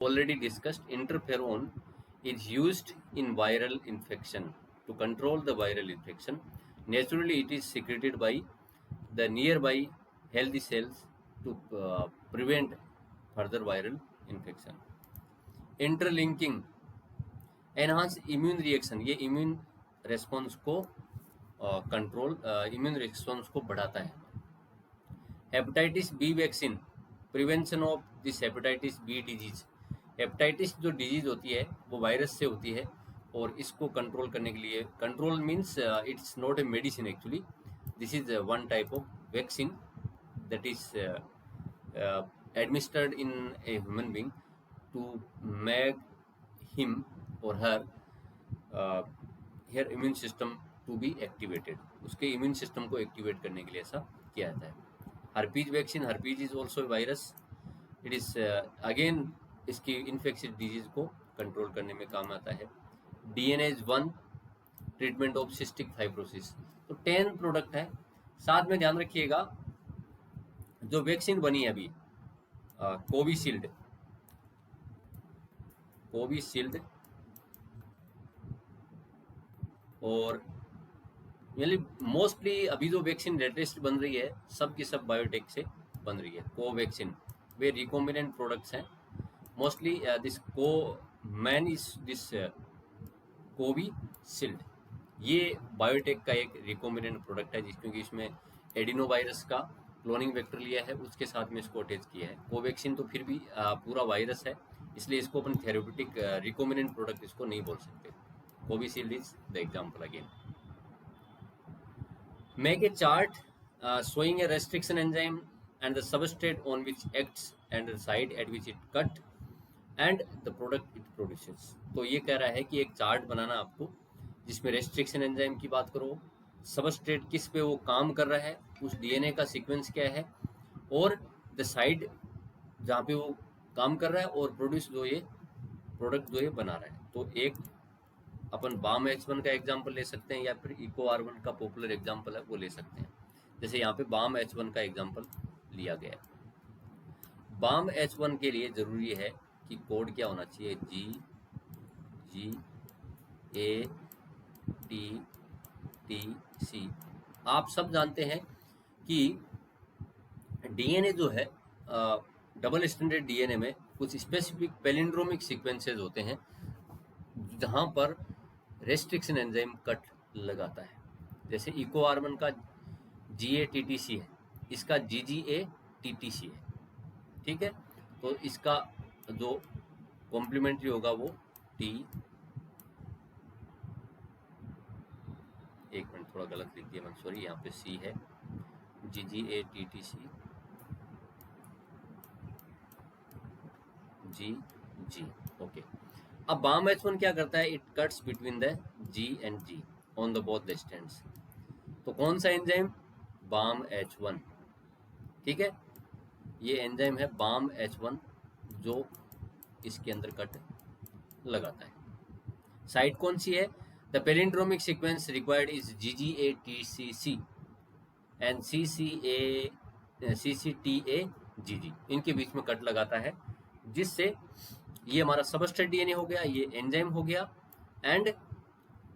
already discussed, interferon is used in viral infection to control the viral infection. Naturally, it is secreted by the nearby healthy cells to prevent further viral infection. Interlinking, enhance immune reaction, ये immune response को control immune response को बढ़ाता है. Hepatitis B vaccine, prevention of this hepatitis B disease. Hepatitis जो disease होती है वो virus से होती है और इसको कंट्रोल करने के लिए, control means it's not a medicine actually, this is one type of vaccine that is administered in a human being to make him or her her immune system to be activated. उसके immune system को activate करने के लिए ऐसा किया जाता है. herpes vaccine, herpes is also a virus. it is again इसकी infectious disease को कंट्रोल करने में काम आता है. DNase 1 treatment of cystic fibrosis. तो 10 प्रोडक्ट है. साथ में ध्यान रखिएगा जो वैक्सीन बनी है अभी कोविशील्ड और मोस्टली अभी जो वैक्सीन लेटेस्ट बन रही है सब की सब बायोटेक से बन रही है. कोवैक्सीन, वे रिकॉम्बिनेंट प्रोडक्ट्स हैं mostly. This man is this Covishield, ये बायोटेक का एक रिकॉम्बिनेंट प्रोडक्ट है क्योंकि इसमें एडिनो वायरस का क्लोनिंग वेक्टर लिया है, उसके साथ में इसको अटैच किया है. कोवैक्सीन तो फिर भी पूरा वायरस है, इसलिए इसको अपन थेरेप्यूटिक रिकॉम्बिनेंट प्रोडक्ट इसको नहीं बोल सकते. Covishield is the example again. Make a chart showing a restriction enzyme and the substrate on which acts and the site at which it cut and the product it produces. तो ये कह रहा है कि एक चार्ट बनाना आपको जिसमें restriction enzyme की बात करो, सबस्ट्रेट किस पे वो काम कर रहा है, उस डीएनए का सीक्वेंस क्या है और द साइड जहाँ पे वो काम कर रहा है और प्रोड्यूस जो ये प्रोडक्ट जो ये बना रहा है. तो एक अपन बाम H1 का एग्जांपल ले सकते हैं या फिर इको R1 का पॉपुलर एग्जांपल है वो ले सकते हैं. जैसे यहाँ पे बाम H1 का एग्जांपल लिया गया है. बाम H1 के लिए जरूरी है कि कोड क्या होना चाहिए, GATTC. आप सब जानते हैं कि डीएनए जो है डबल स्टैंडर्ड डीएनए में कुछ स्पेसिफिक पैलिंड्रोमिक सीक्वेंसेस होते हैं जहां पर रेस्ट्रिक्शन एंजाइम कट लगाता है. जैसे इको R1 का GATTC है, इसका GGATTC है. ठीक है, तो इसका जो कॉम्प्लीमेंट्री होगा वो एक मिनट थोड़ा गलत लिख दिया मैं, सॉरी. यहाँ पे C है, GGATTC GG. ओके. अब बाम H1 क्या करता है, it cuts between the G and G on the both the stands. तो कौन सा एंजाइम, बाम H1. ठीक है, ये एंजाइम है बाम H1 जो इसके अंदर कट लगाता है. साइट कौन सी है, the palindromic sequence required is GGATTC and CCTAGG. इनके बीच में कट लगाता है जिससे ये हमारा सबस्ट्रेट डीएनए हो गया, ये एंजाइम हो गया एंड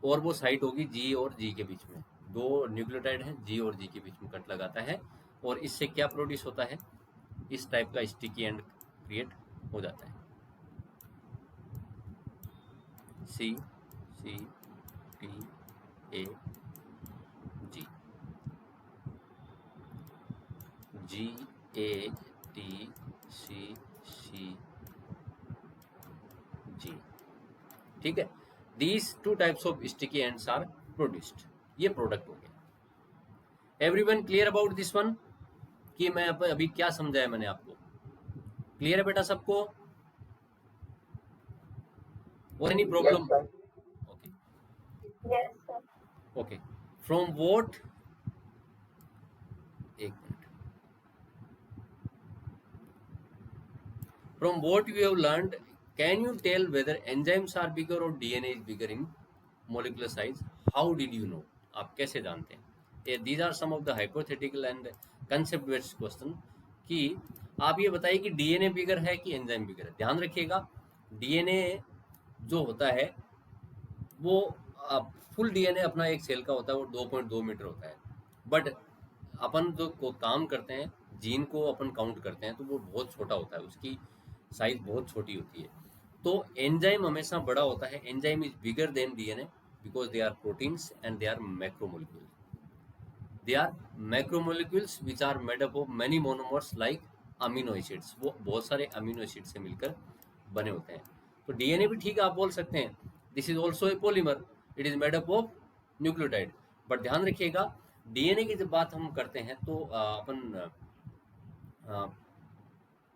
और वो साइट होगी G और G के बीच में. दो न्यूक्लियोटाइड हैं, G और G के बीच में कट लगाता है और इससे क्या प्रोड्यूस होता है, इस टाइप का स्टिकी एंड क्रिएट हो जाता है. CCTAG GATTCG. ठीक है, these two types of sticky ends are produced. ये प्रोडक्ट हो गया. Everyone clear about this one कि मैं अभी क्या समझाया मैंने आपको, क्लियर है बेटा सबको? और any problem? Okay. Yes, sir. Okay. From what, एक मिनट, from what you have learned can you tell whether enzymes are bigger or DNA is bigger in molecular size? How did you know, आप कैसे जानते हैं? These are some of the hypothetical and concept based question कि आप ये बताइए कि DNA बिगर है कि एंजाइम बिगर है। ध्यान रखिएगा, डीएनए जो होता है वो फुल डीएनए अपना एक सेल का होता है, वो 2.2 मीटर होता है। बट अपन जो को काम करते हैं, जीन को अपन काउंट करते हैं, तो वो बहुत छोटा होता है, उसकी साइज बहुत छोटी होती है। तो एंजाइम हमेशा बड़ा होता है। Enzyme is bigger than DNA because they are proteins and they are macromolecules. They are macromolecules which are made up of many monomers like amino acids. वो बहुत सारे अमीनो एसिड से मिलकर बने होते हैं। तो डीएनए भी ठीक है, आप बोल सकते हैं this is also a polymer, it is made up of nucleotide. But ध्यान रखिएगा, डीएनए की जब बात हम करते हैं तो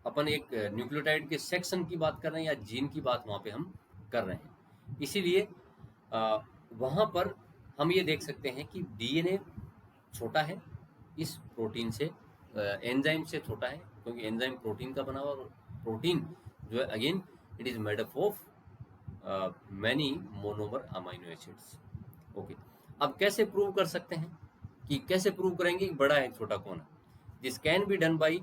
अपन एक न्यूक्लियोटाइड के सेक्शन की बात कर रहे हैं या जीन की बात वहाँ पे हम कर रहे हैं। इसीलिए वहाँ पर हम ये देख सकते हैं कि डीएनए छोटा है इस प्रोटीन से, एंजाइम से छोटा है, क्योंकि एंजाइम प्रोटीन का बना हुआ, और प्रोटीन जो है again it is made up of many monomer amino acids. Okay, अब कैसे प्रूव कर सकते हैं, कि कैसे प्रूव करेंगे कि बड़ा है छोटा कौन है? This can be done by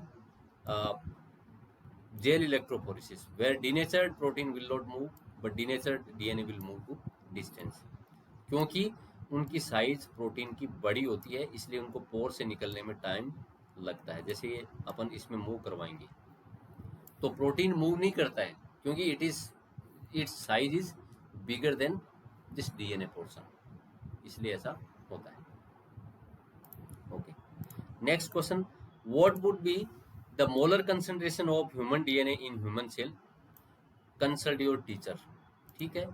gel electrophoresis, where denatured protein will not move but denatured DNA will move to distance. क्योंकि उनकी साइज प्रोटीन की बड़ी होती है, इसलिए उनको पोर से निकलने में टाइम लगता है। जैसे ये अपन इसमें मूव करवाएंगे तो प्रोटीन मूव नहीं करता है, क्योंकि its size is bigger than this DNA portion, इसलिए ऐसा होता है। Okay, next question, what would be the molar concentration of human DNA in human cell? Consult your teacher. ठीक है,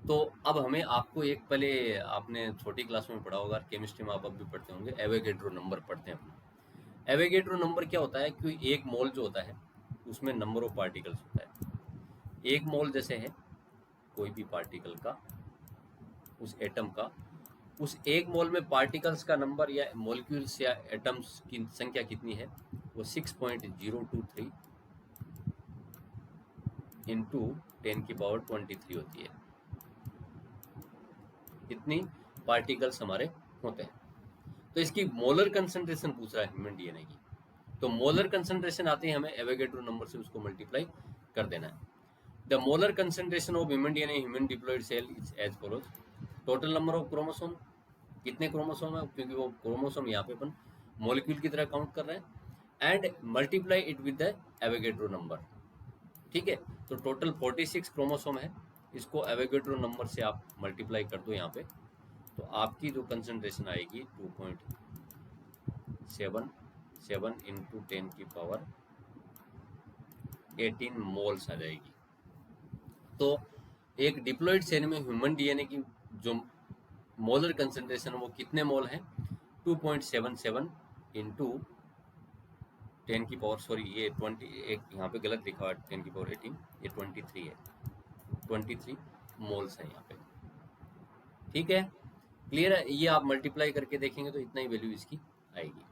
तो अब हमें आपको एक, पहले आपने छोटी क्लास में पढ़ा होगा, केमिस्ट्री में आप अब भी पढ़ते होंगे, एवोगैड्रो नंबर पढ़ते हैं अपना। एवोगैड्रो नंबर क्या होता है कि एक मोल जो होता है उसमें नंबर ऑफ पार्टिकल्स होता है। एक मोल जैसे है कोई भी पार्टिकल का, उस एटम का, उस एक मोल में पार्टिकल्स का नंबर या मॉलिक्यूल्स या एटम्स की संख्या कितनी है? वो 6.023 इंटू 10⁻23 होती है। इतनी पार्टिकल्स हमारे होते हैं। तो इसकी मोलर कंसंट्रेशन पूछ रहा है ह्यूमन डीएनए की, तो मोलर कंसंट्रेशन आते हैं हमें एवोगैड्रो नंबर से उसको मल्टीप्लाई कर देना है। The molar concentration of human DNA human diploid cell is as follows. Total number of chromosome, कितने क्रोमोसोम है, क्योंकि वो क्रोमोसोम यहाँ पे अपन मॉलिक्यूल की तरह काउंट कर रहे हैं, and multiply it with the Avogadro number. ठीक है, तो टोटल 46 क्रोमोसोम है, इसको एवोगैड्रो नंबर से आप मल्टीप्लाई कर दो यहाँ पे, तो आपकी जो कंसंट्रेशन आएगी 2.77 इंटू 10⁻18 मोल्स आ जाएगी। तो एक डिप्लॉयड सेल में ह्यूमन डीएनए की जो मोलर कंसंट्रेशन है वो कितने मोल है? 2.77 इंटू 10 सॉरी ये 20, एक यहाँ पे गलत लिखा है 10⁻18, ये 23 है, 23 मोल्स है यहाँ पे। ठीक है, क्लियर है? ये आप मल्टीप्लाई करके देखेंगे तो इतना ही वैल्यू इसकी आएगी।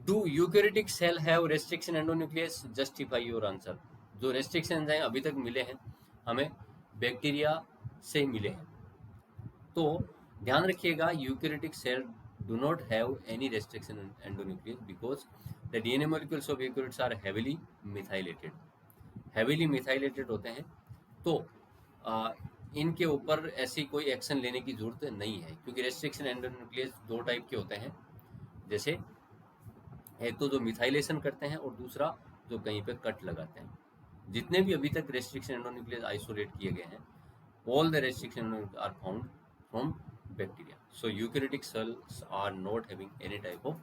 Do eukaryotic cell have restriction endonuclease? Justify your answer. जो रेस्ट्रिक्शन हैं अभी तक मिले हैं हमें बैक्टीरिया से मिले हैं। तो ध्यान रखिएगा, eukaryotic cell do not have any restriction in endonuclease because the DNA molecules of eukaryotes are heavily methylated. heavily methylated होते हैं, तो इनके ऊपर ऐसी कोई एक्शन लेने की जरूरत नहीं है, क्योंकि रेस्ट्रिक्शन एंडोन्यूक्लियस दो टाइप के होते हैं। जैसे एक तो जो मिथाइलेशन करते हैं और दूसरा जो कहीं पे कट लगाते हैं। जितने भी अभी तक रेस्ट्रिक्शन एंडोन्यूक्लियस आइसोलेट किए गए हैं, all the restriction are found from bacteria. So eukaryotic cells are not having any type of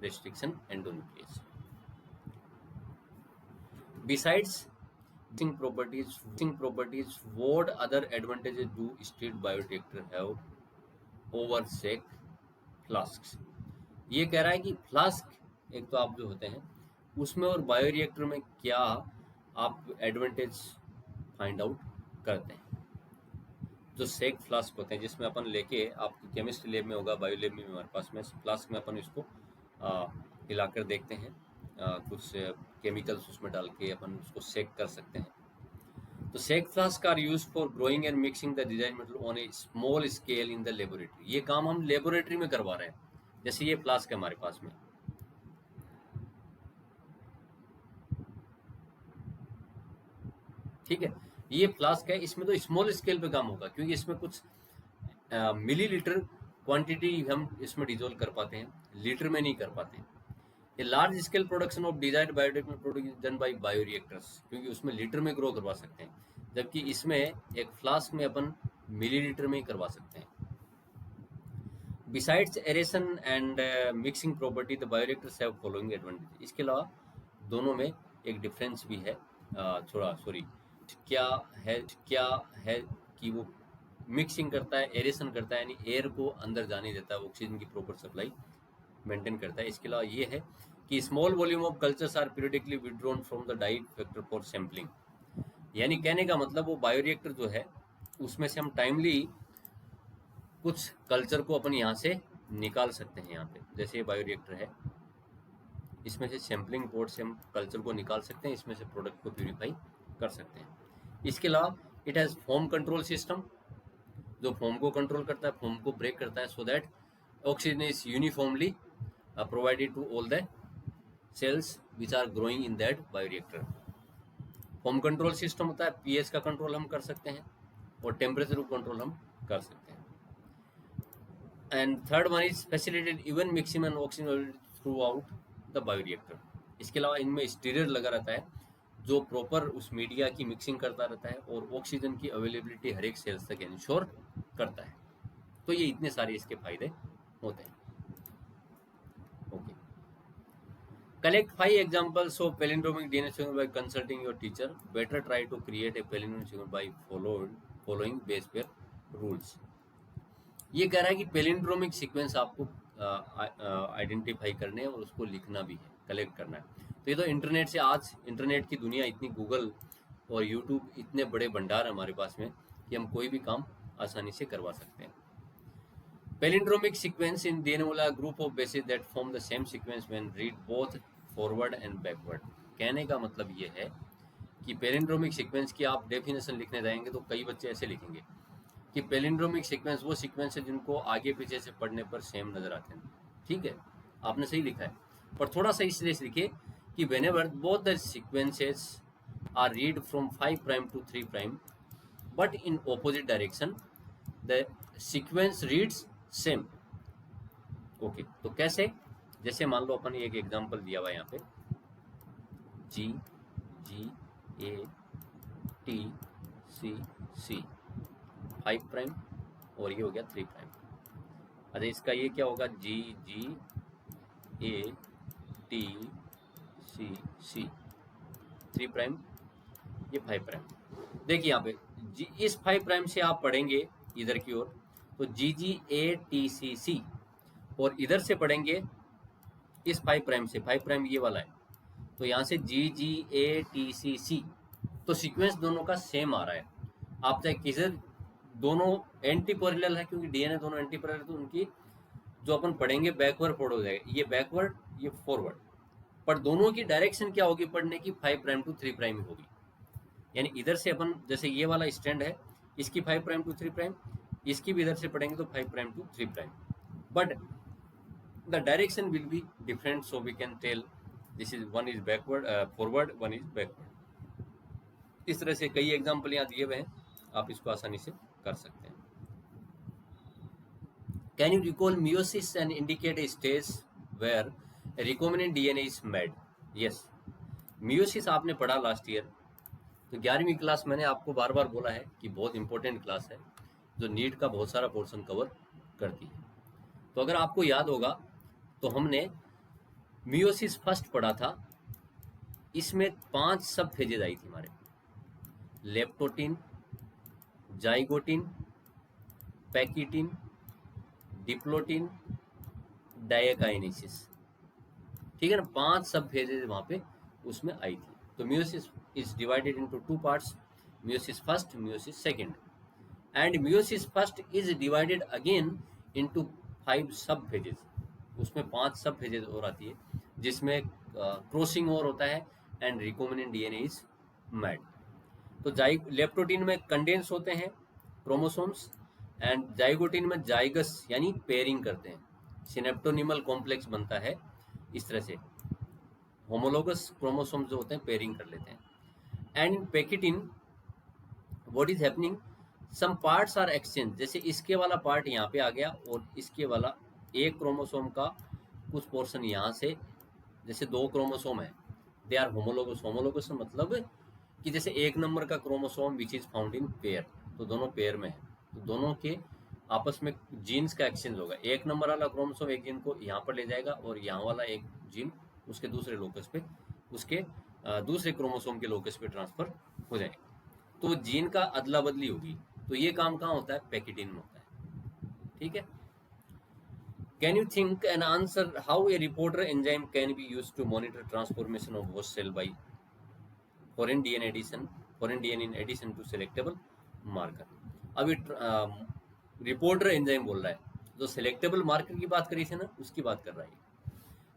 restriction endonuclease. Besides properties, what other advantages do state bioreactor have over sac flasks? ये कह रहा है कि flask एक तो आप जो होते हैं उसमें और बायोरिएक्टर में क्या आप एडवांटेज फाइंड आउट करते हैं? जो सेक फ्लास्क होते हैं जिसमें अपन लेके, आपकी केमिस्ट्री लैब में होगा, बायो लैब में हमारे पास में फ्लास्क में अपन इसको हिलाकर देखते हैं, कुछ केमिकल्स उसमें डाल के अपन उसको सेक कर सकते हैं। तो shake flask are use for growing and mixing the design metal on a small scale in the laboratory. ये काम हम लेबोरेटरी में करवा रहे हैं। जैसे ये फ्लास्क है हमारे पास में, ठीक है। ये फ्लास्क है, इसमें तो स्मॉल स्केल पे काम होगा क्योंकि इसमें कुछ मिलीलीटर क्वांटिटी हम इसमें डिजोल्व कर पाते हैं, लीटर में नहीं कर पाते। A large scale production of desired biotechnical product is done by bioreactors, क्योंकि उसमें लीटर में ग्रो करवा सकते हैं, जबकि इसमें एक फ्लास्क में अपन मिलीलीटर में ही करवा सकते हैं। Besides aeration and mixing property the bioreactors have following advantage. इसके अलावा दोनों में एक डिफरेंस भी है, थोड़ा सॉरी क्या है कि वो मिक्सिंग करता है, एरेशन करता है, यानी एयर को अंदर जाने देता है, ऑक्सीजन की प्रॉपर सप्लाई मेंटेन करता है। इसके अलावा ये है कि small volume of cultures are periodically withdrawn from the diet factor for sampling. यानी कहने का मतलब वो बायोरिएक्टर जो है उसमें से हम टाइमली कुछ कल्चर को अपन यहाँ से निकाल सकते हैं। यहाँ पे जैसे ये बायोरिएक्टर है, इसमें से सैम्पलिंग पोर्ट से हम कल्चर को निकाल सकते हैं, इसमें से प्रोडक्ट को प्यूरिफाई कर सकते हैं। इसके अलावा it has foam control system, जो फोम को कंट्रोल करता है, फोम को ब्रेक करता है, so that oxygen is uniformly provided to all the cells which are growing in that bioreactor. Foam control system होता है, पीएच का कंट्रोल हम कर सकते हैं और टेम्परेचर को कंट्रोल हम कर सकते हैं। And third one is facilitated even mixing and oxygen through out the bioreactor. इसके अलावा इनमें स्टीरियर लगा रहता है जो प्रॉपर उस मीडिया की मिक्सिंग करता रहता है और ऑक्सीजन की अवेलेबिलिटी हर एक सेल्स तक इंश्योर करता है। तो ये इतने सारे इसके फायदे होते हैं। Okay. Collect 5 examples of palindromic DNA sequence by consulting your teacher. Better try to create a palindromic sequence by following base pair rules. ये कह रहा है कि पैलिंड्रोमिक सीक्वेंस आपको आइडेंटिफाई करने हैं और उसको लिखना भी है, कलेक्ट करना है। तो ये तो इंटरनेट से, आज इंटरनेट की दुनिया इतनी, गूगल और यूट्यूब इतने बड़े भंडार हमारे पास में कि हम कोई भी काम आसानी से करवा सकते हैं। Palindromic sequence in DNA will a group of bases that form the same sequence when read both forward and backward. कहने का मतलब ये है कि पैलिंड्रोमिक सीक्वेंस की आप डेफिनेशन लिखने जाएंगे तो कई बच्चे ऐसे लिखेंगे कि पैलिंड्रोमिक सीक्वेंस वो सीक्वेंस है जिनको आगे पीछे से पढ़ने पर सेम नजर आते हैं। ठीक है, आपने सही लिखा है, पर थोड़ा सा इसलिए लिखे कि whenever both the sequences are read from 5 prime to 3 prime but in opposite direction, the sequence reads same. Okay, तो कैसे? जैसे मान लो अपन एक एग्जांपल दिया हुआ है यहाँ पे, G A T C C 5 prime और ये हो गया 3 प्राइम। अच्छा, इसका ये क्या होगा? G A T C 3 prime, ये 5 प्राइम। देखिए यहाँ पे इस 5 प्राइम से आप पढ़ेंगे इधर की ओर तो GGATCC, और इधर से पढ़ेंगे इस 5 प्राइम से, 5 प्राइम ये वाला है, तो यहाँ से GGATCC, तो सीक्वेंस दोनों का सेम आ रहा है। आप चाहे किधर, दोनों एंटी पैरेलल है क्योंकि डीएनए दोनों एंटी पैरेलल, तो उनकी जो अपन पढ़ेंगे बैकवर्ड फॉरवर्ड हो जाएगा, ये बैकवर्ड ये फॉरवर्ड, पर दोनों की डायरेक्शन क्या होगी पढ़ने की? 5 प्राइम टू 3 प्राइम होगी। यानी इधर से अपन, जैसे ये वाला स्टैंड है, इसकी 5 प्राइम टू 3 प्राइम, इसकी भी इधर से पढ़ेंगे तो 5 prime to 3 prime, but the direction will be different, so we can tell this is one is backward forward, one is backward. इस तरह से कई एग्जांपल यहाँ दिए हुए हैं, आप इसको आसानी से कर सकते हैं। Can you recall meiosis and indicate a stage where recombinant DNA is made? Yes, meiosis आपने पढ़ा लास्ट ईयर, तो 11वीं क्लास मैंने आपको बार बार बोला है कि बहुत इंपॉर्टेंट क्लास है जो नीट का बहुत सारा पोर्शन कवर करती है। तो अगर आपको याद होगा तो हमने मियोसिस फर्स्ट पढ़ा था, इसमें 5 सब फेजेज आई थी हमारे, लेप्टोटिन, जाइगोटिन, पैकिटिन, डिप्लोटिन, डायकाइनेसिस। ठीक है ना, 5 सब फेजेज वहां पे उसमें आई थी। तो meiosis is divided into 2 parts, meiosis first, meiosis second, and meiosis first is divided again into 5 सब फेजेज। उसमें 5 सब फेजेज और आती है, जिसमें क्रॉसिंग और होता है and recombinant DNA is made. तो लेप्टोटिन में कंडेंस होते हैं क्रोमोसोम्स, एंड जाइगोटिन में जाइगस यानी पेयरिंग करते हैं, सिनेप्टोनिमल कॉम्प्लेक्स बनता है। इस तरह से होमोलोगस क्रोमोसोम जो होते हैं पेयरिंग कर लेते हैं। And in pachytene what is happening, some parts are exchange, जैसे इसके वाला पार्ट यहाँ पे आ गया और इसके वाला एक क्रोमोसोम का कुछ पोर्शन यहाँ से, जैसे दो क्रोमोसोम है, दे आर होमोलोगस। होमोलोगस मतलब कि जैसे एक नंबर का chromosome which is found in pair, तो दोनों पेयर में है, तो दोनों के आपस में जीन्स का एक्सचेंज होगा। एक नंबर वाला क्रोमोसोम एक जीन को यहाँ पर ले जाएगा और यहाँ वाला एक जीन उसके दूसरे लोकस पे, उसके दूसरे क्रोमोसोम के लोकस पे ट्रांसफर हो जाएगा, तो जीन का अदला बदली होगी। तो ये काम कहाँ होता है, पैकेटिन में होता है। ठीक है, can you think an answer how a reporter enzyme can be use to monitor transformation of host cell by foreign DNA addition, foreign DNA in addition to selectable marker. अभी रिपोर्टर एंजाइम बोल रहा है, जो selectable marker की बात करी थी ना, उसकी बात कर रहा है।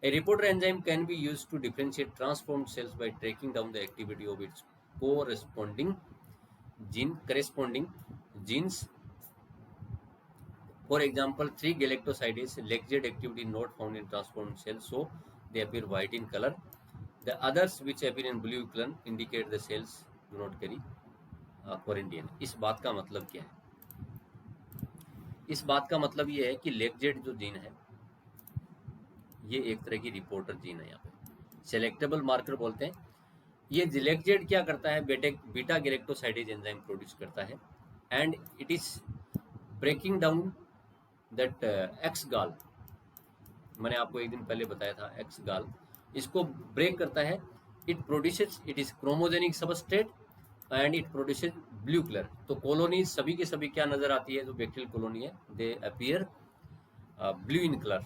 A reporter enzyme can be used to differentiate transformed cells by tracking down the activity of its corresponding genes. For example, 3 galactosidase lack activity not found in transformed cells, so they appear white in color. The others, which appear in blue color, indicate the cells do not carry foreign DNA. इस बात का मतलब क्या है? इस बात का मतलब ये है कि लेगजेड जो जीन है, ये एक तरह की रिपोर्टर जीन है, यहाँ पे सेलेक्टेबल मार्कर बोलते हैं। ये लेगजेड क्या करता है, बीटा गैलेक्टोसाइडेज एंजाइम प्रोड्यूस करता है, and it is breaking down that X gal, मैंने आपको एक दिन पहले बताया था, एक्स गाल इसको ब्रेक करता है। It produces, it is chromogenic substrate and it produces blue colour. तो कॉलोनी सभी की सभी क्या नजर आती है, जो बैक्टीरियल कॉलोनी है, दे अपीयर ब्लू इन कलर।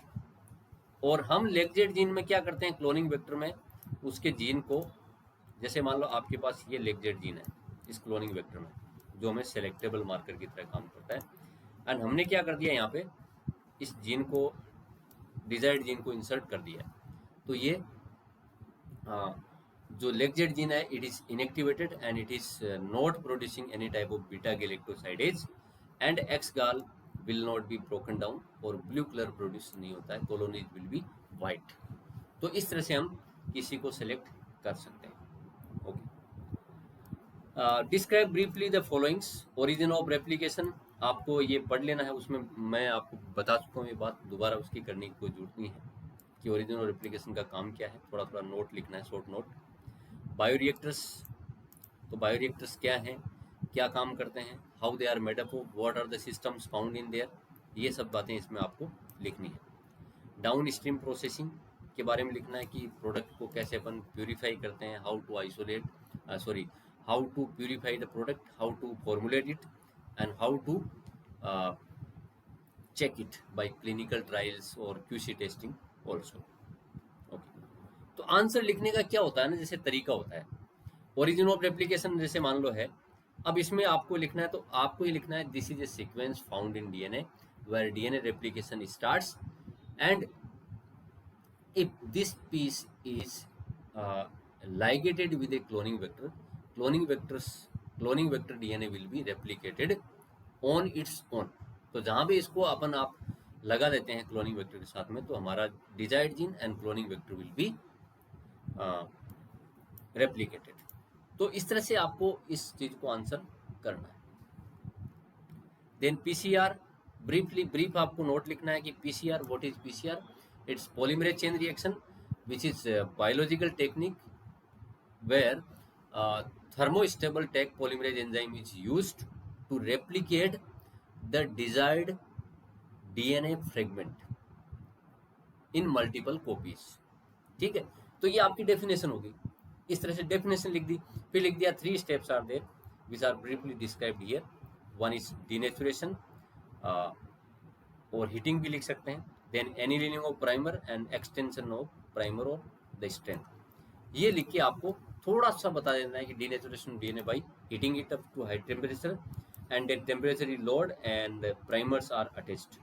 और हम लेगजेड जीन में क्या करते हैं, क्लोनिंग वेक्टर में उसके जीन को, जैसे मान लो आपके पास ये लेगजेड जीन है इस क्लोनिंग वेक्टर में, जो हमें सेलेक्टेबल मार्कर की तरह काम करता है, एंड हमने क्या कर दिया, यहाँ पे इस जीन को, डिजायर्ड जीन को इंसर्ट कर दिया। तो ये जो लेगजेड जीन है, it is inactivated and it is not producing any type of beta galactosidase, and x गाल will not be broken down और ब्लू कलर प्रोड्यूस नहीं होता है, कॉलोनीज विल बी वाइट। तो इस तरह से हम किसी को सेलेक्ट कर सकते हैं। Okay, describe briefly the followings, origin of replication, आपको ये पढ़ लेना है, उसमें मैं आपको बता चुका हूँ, ये बात दोबारा उसकी करने की कोई जरूरत नहीं है कि ओरिजिन ऑफ रेप्लिकेशन का काम क्या है, थोड़ा थोड़ा नोट लिखना है, शॉर्ट नोट। बायोरिएक्टर्स, तो बायोरिएक्टर्स क्या हैं, क्या काम करते हैं, how they are made up of, what are the systems found in there, ये सब बातें इसमें आपको लिखनी है। डाउन स्ट्रीम प्रोसेसिंग के बारे में लिखना है कि प्रोडक्ट को कैसे अपन प्यूरिफाई करते हैं, how to isolate, how to purify the product, how to formulate it, and how to check it by clinical trials और क्यूसी टेस्टिंग ऑल्सो। ओके, तो आंसर लिखने का क्या होता है ना, जैसे तरीका होता है, ओरिजिन ऑफ रेप्लिकेशन जैसे मान लो है, अब इसमें आपको लिखना है, तो आपको ये लिखना है, this is a sequence found in DNA where DNA replication starts, and if this piece is ligated with a cloning vector, cloning vector DNA will be replicated on its own। तो जहां भी इसको अपन आप लगा देते हैं क्लोनिंग वेक्टर के साथ में, तो हमारा desired gene and cloning vector will be replicated. तो इस तरह से आपको इस चीज को आंसर करना है। देन पीसीआर, ब्रीफ आपको नोट लिखना है कि PCR, what is PCR, it's polymerase chain reaction which is biological technique where thermostable tag polymerase enzyme is used to replicate the desired DNA fragment in multiple copies। ठीक है, तो ये आपकी definition होगी, इस तरह से डेफिनेशन लिख दी, फिर लिख दिया 3 steps are there which are briefly described here। one is denaturation और हीटिंग भी लिख सकते हैं, then annealing of primer and extension of primer or the strength। ये लिख के आपको थोड़ा सा बता देना है कि denaturation DNA by heating it up to high temperature and at temperature is lowered and primers are attached,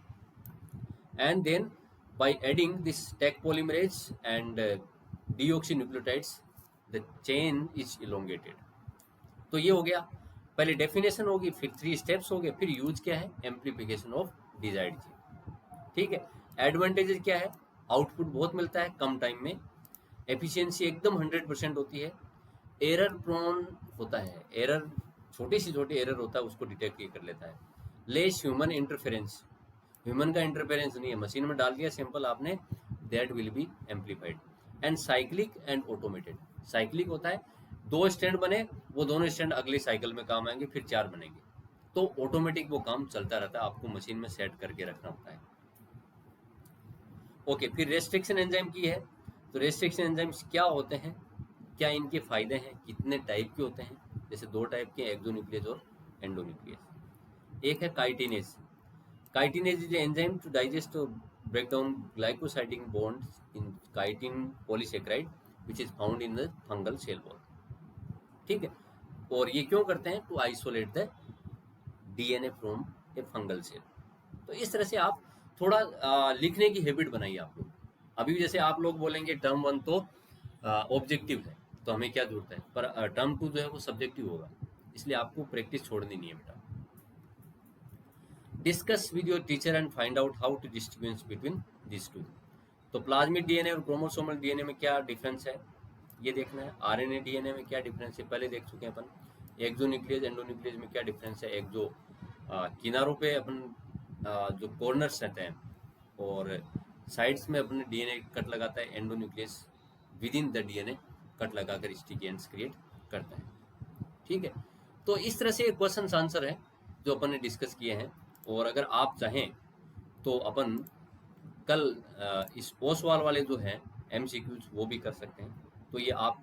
and then by adding this tag polymerase and deoxynucleotides the chain is elongated। तो ये हो गया, पहले definition होगी, फिर 3 steps हो गए, फिर यूज क्या है, एम्प्लीफिकेशन ऑफ डिजायर्ड जीन। ठीक है, एडवांटेजेस क्या है, आउटपुट बहुत मिलता है कम टाइम में, एफिशिएंसी एकदम 100% होती है, एरर प्रोन होता है, एरर छोटी से छोटी एरर होता है उसको डिटेक्ट कर लेता है। लेस ह्यूमन इंटरफेरेंस, ह्यूमन का इंटरफेरेंस नहीं है, मशीन में डाल दिया सैंपल आपने, that will be amplified. And cyclic and automated, cyclic होता है 2 स्टैंड बने, वो दोनों स्टैंड अगले साइकिल में काम आएंगे, फिर 4 बनेंगे, तो ऑटोमेटिक वो काम चलता रहता है, आपको मशीन में सेट करके रखना होता है। ओके, फिर रेस्ट्रिक्शन एंजाइम की है, तो रेस्ट्रिक्शन एंजाइम्स क्या होते हैं, क्या इनके फायदे हैं, कितने टाइप के होते हैं, जैसे 2 टाइप के, एक्सोन्यूक्लियस और एंडोन्यूक्लियस। एक है chitinase, chitinase is enzyme to digest और break down glycosidic bonds in chitin polysaccharide which is found in the fungal cell wall. ठीक है, और ये क्यों करते हैं, to isolate the DNA from a fungal cell. तो इस तरह से आप थोड़ा लिखने की हैबिट बनाइए आप लोग। अभी जैसे आप लोग बोलेंगे टर्म 1 तो ऑब्जेक्टिव है, तो हमें क्या जरूरत है, पर टर्म 2 जो है वो सब्जेक्टिव होगा, इसलिए आपको प्रैक्टिस छोड़नी नहीं है बेटा। Discuss with your teacher and find out how to distinguish between this two. तो प्लाज्मिक डीएनए और क्रोमोसोमल डीएनए में क्या डिफरेंस है ये देखना है, आरएनए डीएनए में क्या डिफरेंस है पहले देख चुके हैं अपन, एक्सोन्यूक्लियस एंडोन्यूक्लियस में क्या डिफरेंस है, एक जो किनारों पे अपन जो कॉर्नर्स रहते हैं और साइड्स में अपने डीएनए कट लगाता है, endonuclease with in the DNA cut लगाकर स्टिकी एंड्स क्रिएट करता है। ठीक है, तो इस तरह से क्वेश्चन आंसर है जो अपन ने डिस्कस किए हैं, और अगर आप चाहें तो अपन कल इस ओसवाल वाले जो हैं एमसीक्यूज वो भी कर सकते हैं, तो ये आप